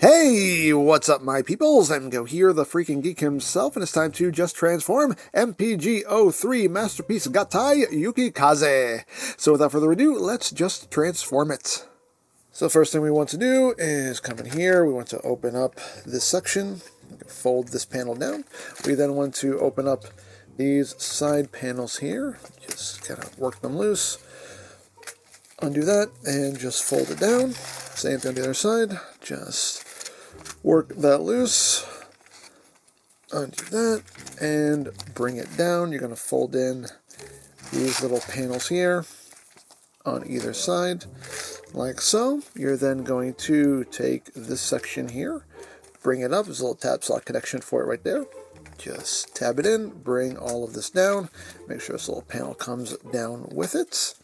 Hey, what's up, my peoples? MGo here, the freaking geek himself, and it's time to just transform MPG-03 Masterpiece Gattai Yukikaze. So without further ado, let's just transform it. So first thing we want to do is come in here. We want to open up this section, fold this panel down. We then want to open up these side panels here, just kind of work them loose. Undo that and just fold it down. Same thing on the other side, just work that loose, undo that, and bring it down. You're going to fold in these little panels here on either side, like so. You're then going to take this section here, bring it up. There's a little tab slot connection for it right there. Just tab it in, bring all of this down, make sure this little panel comes down with it.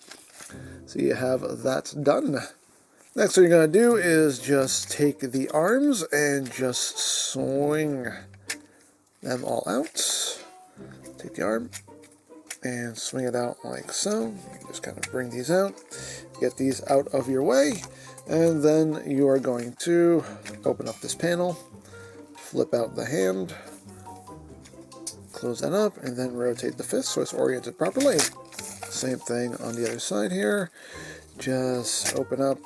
So you have that done. Next thing you're going to do is just take the arms and just swing them all out. Take the arm and swing it out like so. You just kind of bring these out, get these out of your way, and then you are going to open up this panel, flip out the hand, close that up, and then rotate the fist so it's oriented properly. Same thing on the other side here. Just open up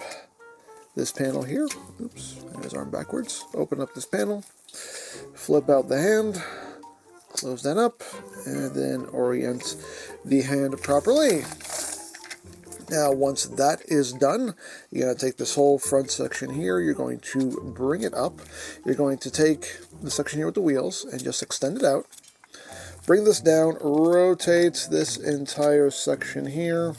this panel here. Oops, and his arm backwards. Open up this panel, flip out the hand, close that up, and then orient the hand properly. Now, once that is done, you're going to take this whole front section here, you're going to bring it up. You're going to take the section here with the wheels and just extend it out. Bring this down, rotate this entire section here,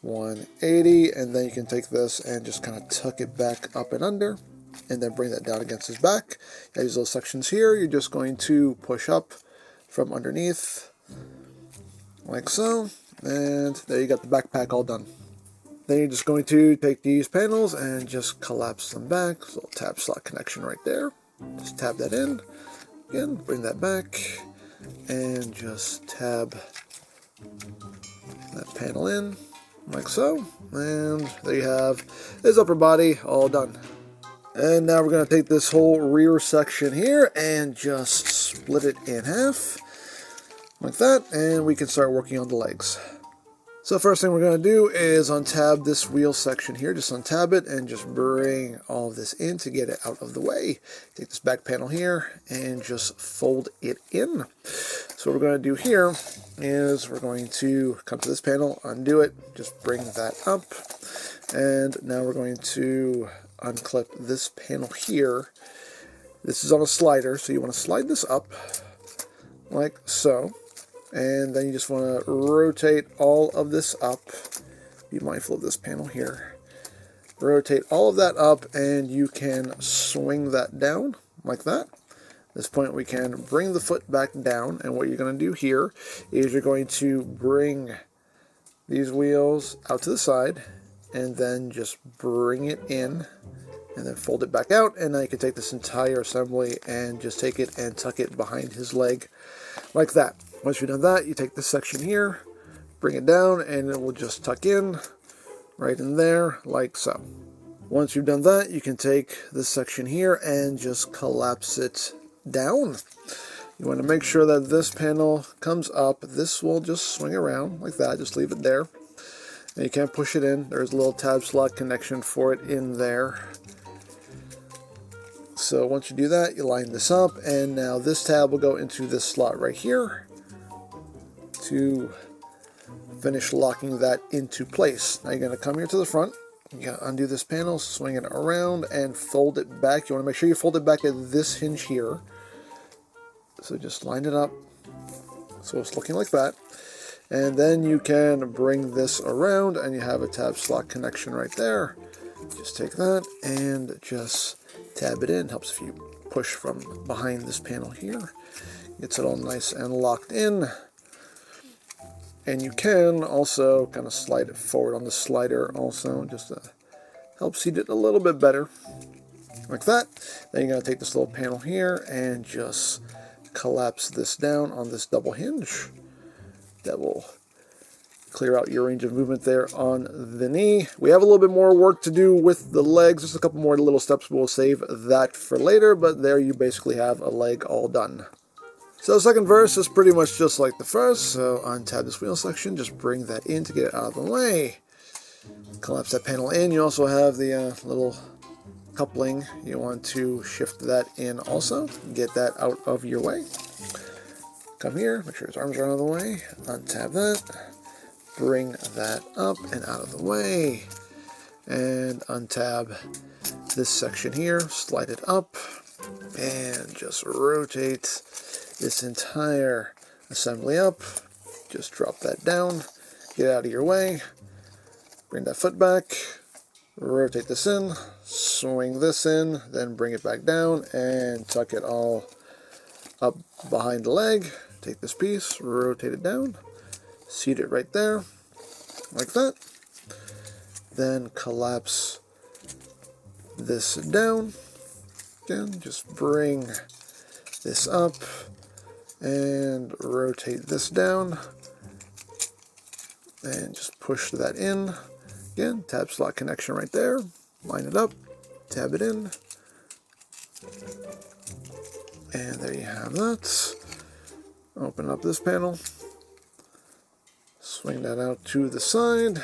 180, and then you can take this and just kind of tuck it back up and under, and then bring that down against his back. You have these little sections here, you're just going to push up from underneath, like so, and there you got the backpack all done. Then you're just going to take these panels and just collapse them back. There's a little tab slot connection right there. Just tab that in. Again, bring that back, and just tab that panel in, like so, and there you have his upper body all done. And now we're going to take this whole rear section here and just split it in half, like that, and we can start working on the legs. So first thing we're going to do is untab this wheel section here. Just untab it and just bring all of this in to get it out of the way. Take this back panel here and just fold it in. So what we're going to do here is we're going to come to this panel, undo it, just bring that up. And now we're going to unclip this panel here. This is on a slider, so you want to slide this up like so. And then you just want to rotate all of this up. Be mindful of this panel here. Rotate all of that up, and you can swing that down like that. At this point, we can bring the foot back down, and what you're going to do here is you're going to bring these wheels out to the side, and then just bring it in, and then fold it back out, and now you can take this entire assembly and just take it and tuck it behind his leg like that. Once you've done that, you take this section here, bring it down, and it will just tuck in right in there, like so. Once you've done that, you can take this section here and just collapse it down. You want to make sure that this panel comes up. This will just swing around like that. Just leave it there. And you can't push it in. There's a little tab slot connection for it in there. So once you do that, you line this up, and now this tab will go into this slot right here to finish locking that into place. Now you're going to come here to the front, you got to undo this panel, swing it around, and fold it back. You want to make sure you fold it back at this hinge here. So just line it up so it's looking like that. And then you can bring this around, and you have a tab slot connection right there. Just take that and just tab it in. Helps if you push from behind this panel here. Gets it all nice and locked in. And you can also kind of slide it forward on the slider also, just to help seat it a little bit better, like that. Then you're going to take this little panel here and just collapse this down on this double hinge. That will clear out your range of movement there on the knee. We have a little bit more work to do with the legs, just a couple more little steps. We'll save that for later, but there you basically have a leg all done. So the second verse is pretty much just like the first, so untab this wheel section, just bring that in to get it out of the way. Collapse that panel in. You also have the little coupling. You want to shift that in also, get that out of your way. Come here, make sure his arms are out of the way, untab that, bring that up and out of the way, and untab this section here, slide it up, and just rotate this entire assembly up. Just drop that down, get out of your way, bring that foot back, rotate this in, swing this in, then bring it back down and tuck it all up behind the leg. Take this piece, rotate it down, seat it right there, like that. Then collapse this down. Again, just bring this up and rotate this down. And just push that in. Again, tab slot connection right there. Line it up, tab it in. And there you have that. Open up this panel, swing that out to the side,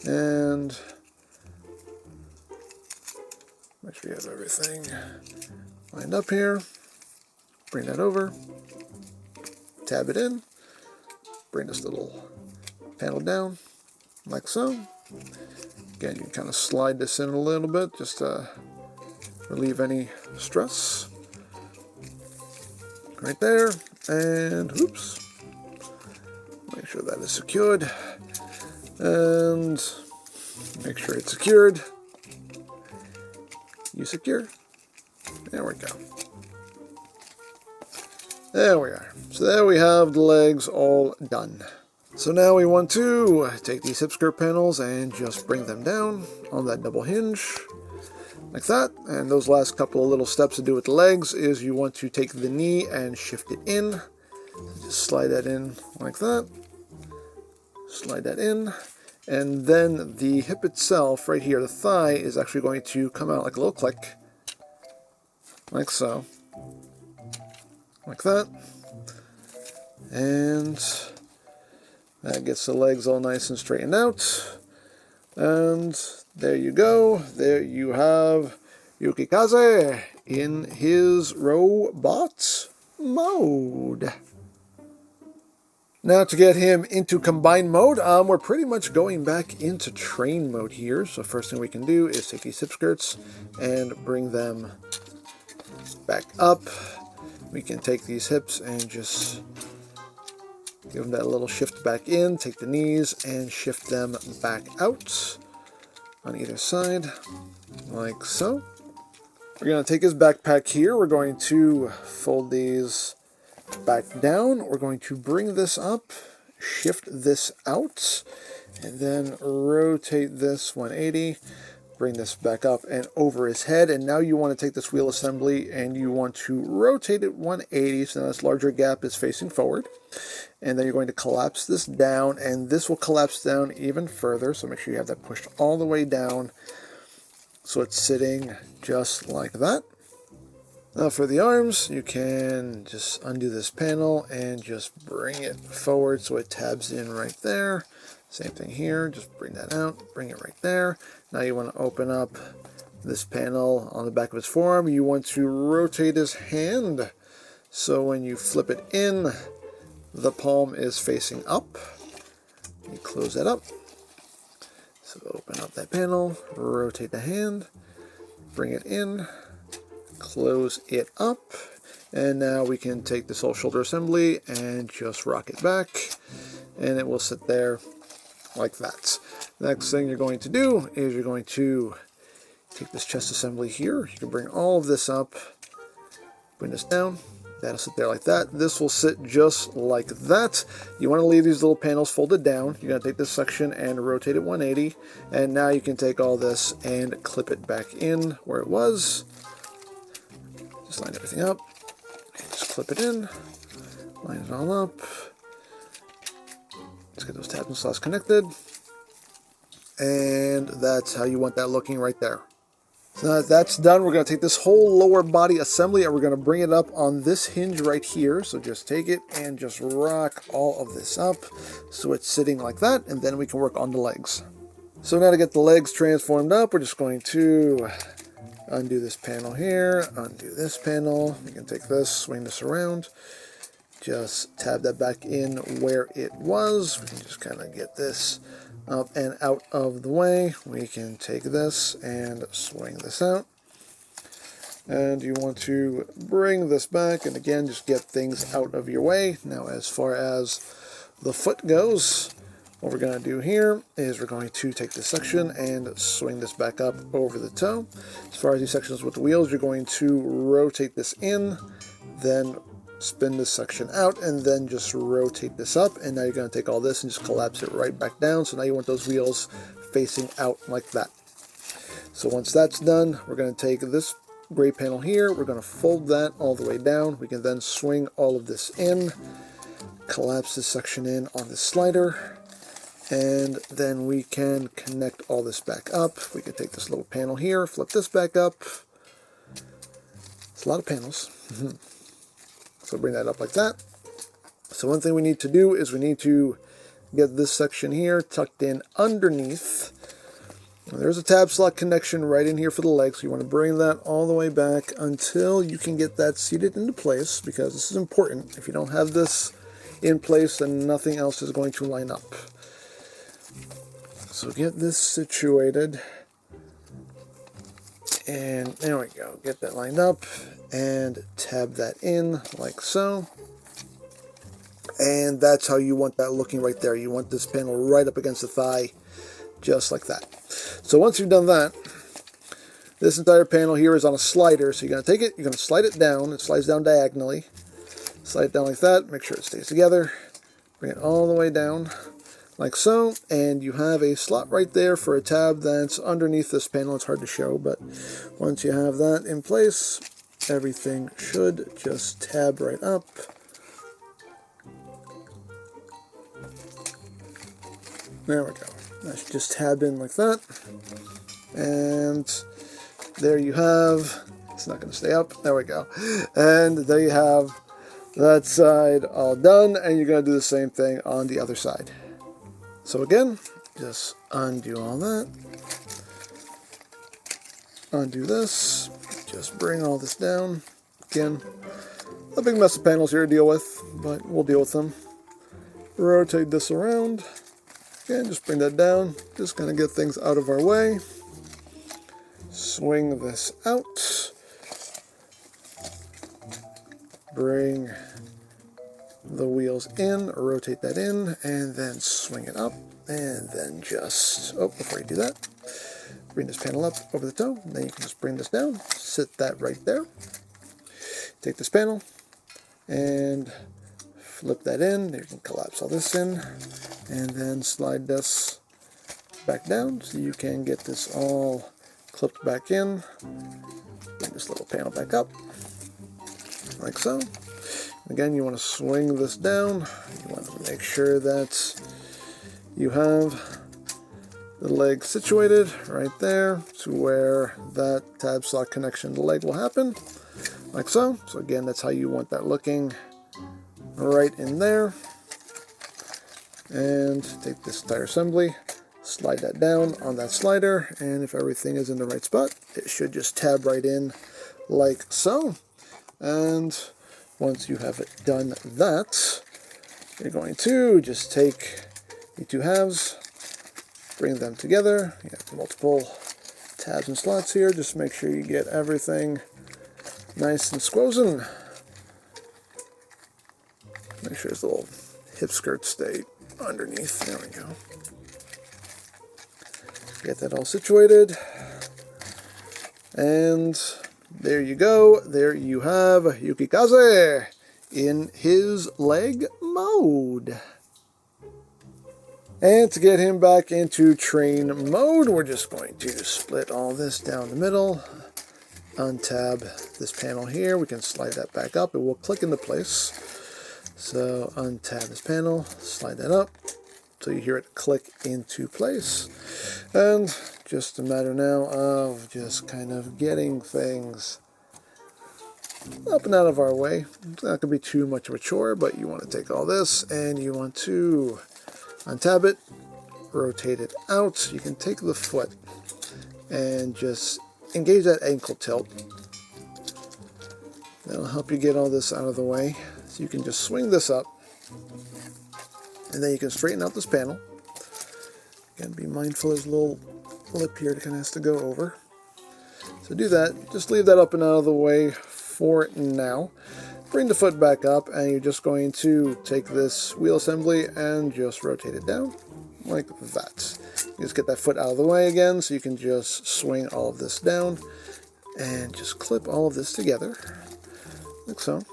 and make sure you have everything lined up here. Bring that over, tab it in, bring this little panel down, like so. Again, you can kind of slide this in a little bit, just to relieve any stress. Right there, and oops, make sure that is secured, and make sure it's secured. You secure? There we go. There we are. So there we have the legs all done. So now we want to take these hip skirt panels and just bring them down on that double hinge. Like that, and those last couple of little steps to do with the legs is you want to take the knee and shift it in. Just slide that in like that. Slide that in. And then the hip itself, right here, the thigh, is actually going to come out like a little click. Like so. Like that. And that gets the legs all nice and straightened out. And there you go. There you have Yukikaze in his robot mode. Now to get him into combined mode, we're pretty much going back into train mode here. So first thing we can do is take these hip skirts and bring them back up. We can take these hips and just give them that little shift back in. Take the knees and shift them back out on either side, like so. We're going to take his backpack here. We're going to fold these back down. We're going to bring this up, shift this out, and then rotate this 180. Bring this back up and over his head. And now you want to take this wheel assembly and you want to rotate it 180 so now this larger gap is facing forward. And then you're going to collapse this down, and this will collapse down even further. So make sure you have that pushed all the way down so it's sitting just like that. Now for the arms, you can just undo this panel and just bring it forward so it tabs in right there. Same thing here, just bring that out, bring it right there. Now you want to open up this panel on the back of his forearm. You want to rotate his hand so when you flip it in, the palm is facing up. You close that up. So open up that panel, rotate the hand, bring it in, close it up, and now we can take this whole shoulder assembly and just rock it back, and it will sit there like that. Next thing you're going to do is you're going to take this chest assembly here. You can bring all of this up, bring this down. That'll sit there like that. This will sit just like that. You want to leave these little panels folded down. You're going to take this section and rotate it 180. And now you can take all this and clip it back in where it was. Just line everything up. And just clip it in. Line it all up. Let's get those tabs and slots connected. And that's how you want that looking right there. So now that that's done, we're going to take this whole lower body assembly and we're going to bring it up on this hinge right here. So just take it and just rock all of this up so it's sitting like that, and then we can work on the legs. So now to get the legs transformed up, we're just going to undo this panel here, undo this panel. We can take this, swing this around, just tab that back in where it was. We can just kind of get this up and out of the way. We can take this and swing this out. And you want to bring this back, and again, just get things out of your way. Now, as far as the foot goes, what we're going to do here is we're going to take this section and swing this back up over the toe. As far as these sections with the wheels, you're going to rotate this in, then spin this section out, and then just rotate this up. And now you're going to take all this and just collapse it right back down. So now you want those wheels facing out like that. So once that's done, we're going to take this gray panel here, we're going to fold that all the way down. We can then swing all of this in, collapse this section in on this slider, and then we can connect all this back up. We can take this little panel here, flip this back up. It's a lot of panels. So bring that up like that. So one thing we need to do is we need to get this section here tucked in underneath. And there's a tab slot connection right in here for the legs. So you want to bring that all the way back until you can get that seated into place, because this is important. If you don't have this in place, then nothing else is going to line up. So get this situated. And there we go. Get that lined up and tab that in like so. And that's how you want that looking right there. You want this panel right up against the thigh, just like that. So once you've done that, this entire panel here is on a slider. So you're going to take it, you're going to slide it down. It slides down diagonally. Slide it down like that. Make sure it stays together. Bring it all the way down like so. And you have a slot right there for a tab that's underneath this panel. It's hard to show, but once you have that in place, everything should just tab right up. There we go. That should just tab in like that. And there you have, it's not going to stay up, there we go. And there you have that side all done, and you're going to do the same thing on the other side. So again, just undo all that. Undo this. Just bring all this down. Again, a big mess of panels here to deal with, but we'll deal with them. Rotate this around. Again, just bring that down. Just going to get things out of our way. Swing this out. Bring the wheels in, rotate that in, and then swing it up. And then just, before you do that, bring this panel up over the toe. Then you can just bring this down, sit that right there. Take this panel and flip that in. You can collapse all this in, and then slide this back down so you can get this all clipped back in. Bring this little panel back up, like so. Again, you want to swing this down. You want to make sure that you have the leg situated right there to where that tab slot connection to the leg will happen, like so. So again, that's how you want that looking, right in there. And take this entire assembly, slide that down on that slider, and if everything is in the right spot, it should just tab right in like so. And once you have it done that, you're going to just take the two halves, bring them together. You have multiple tabs and slots here. Just make sure you get everything nice and squozen. Make sure the little hip skirts stay underneath. There we go. Get that all situated. And there you go. There you have Yukikaze in his leg mode. And to get him back into train mode, we're just going to split all this down the middle. Untab this panel here. We can slide that back up. It will click into place. So untab this panel, slide that up, until you hear it click into place. And just a matter now of just kind of getting things up and out of our way. It's not going to be too much of a chore, but you want to take all this and you want to untab it, rotate it out. You can take the foot and just engage that ankle tilt. That'll help you get all this out of the way. So you can just swing this up, and then you can straighten out this panel. Again, be mindful there's a little lip here that kind of has to go over. So do that. Just leave that up and out of the way for now. Bring the foot back up, and you're just going to take this wheel assembly and just rotate it down like that. You just get that foot out of the way again, so you can just swing all of this down and just clip all of this together like so.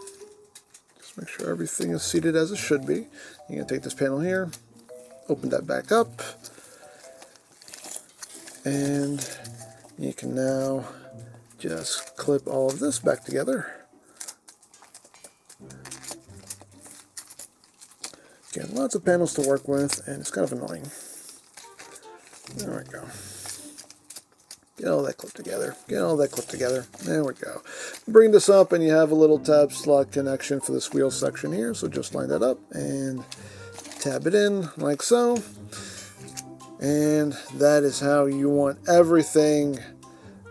Just make sure everything is seated as it should be. You're going to take this panel here, open that back up, and you can now just clip all of this back together. Again, lots of panels to work with, and it's kind of annoying. There we go. Get all that clipped together. Get all that clipped together. There we go. Bring this up, and you have a little tab slot connection for this wheel section here. So just line that up and tab it in like so. And that is how you want everything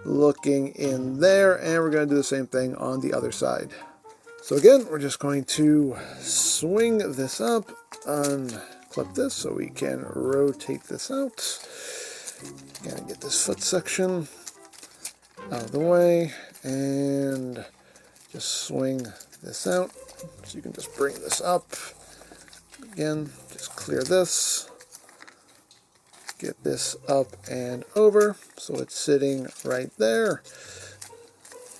looking in there. And we're going to do the same thing on the other side. So again, we're just going to swing this up, unclip this so we can rotate this out. Gotta get this foot section out of the way, and just swing this out. So you can just bring this up. Again, just clear this. Get this up and over so it's sitting right there.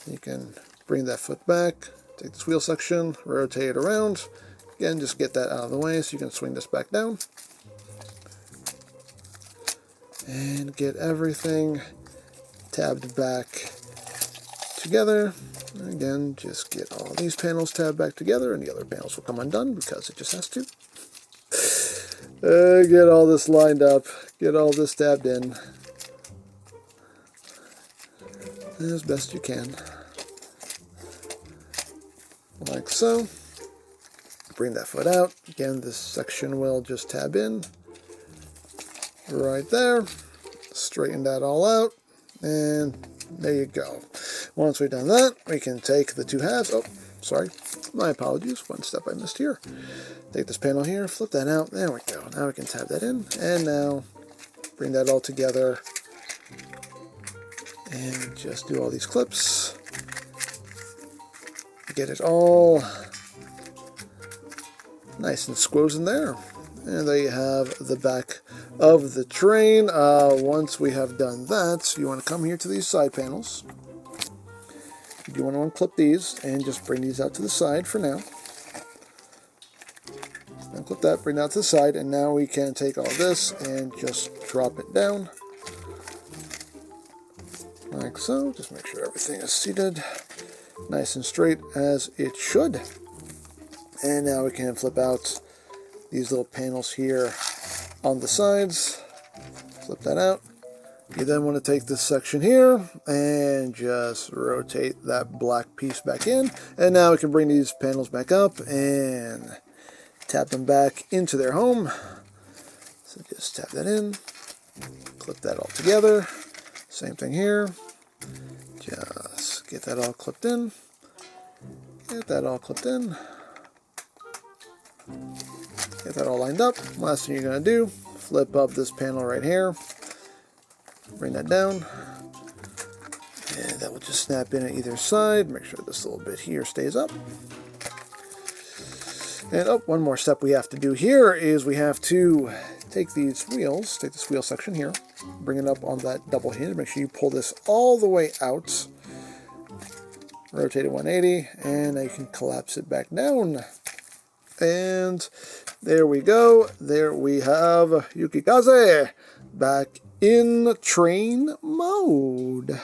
You can bring that foot back, take this wheel section, rotate it around. Again, just get that out of the way so you can swing this back down. And get everything tabbed back together. And again, just get all these panels tabbed back together, and the other panels will come undone because it just has to. Get all this lined up, get all this tabbed in as best you can. Like so. Bring that foot out. Again, this section will just tab in right there. Straighten that all out, and there you go. Once we've done that, we can take the two halves. Oh, sorry, my apologies, one step I missed here. Take this panel here, flip that out. There we go. Now we can tab that in, and now bring that all together and just do all these clips. Get it all nice and squoze in there. And there you have the back of the train. Once we have done that, you want to come here to these side panels. You do want to unclip these and just bring these out to the side for now. Unclip that, bring that out to the side, and now we can take all this and just drop it down. Like so. Just make sure everything is seated nice and straight as it should. And now we can flip out these little panels here on the sides. Flip that out. You then want to take this section here and just rotate that black piece back in. And now we can bring these panels back up and tap them back into their home. So just tap that in, clip that all together. Same thing here. Just get that all clipped in. Get that all clipped in. Get that all lined up. Last thing you're going to do, flip up this panel right here. Bring that down. And that will just snap in at either side. Make sure this little bit here stays up. And one more step we have to do here is we have to take these wheels, take this wheel section here, bring it up on that double hinge. Make sure you pull this all the way out. Rotate it 180, and now you can collapse it back down. And there we go. There we have Yukikaze back in train mode.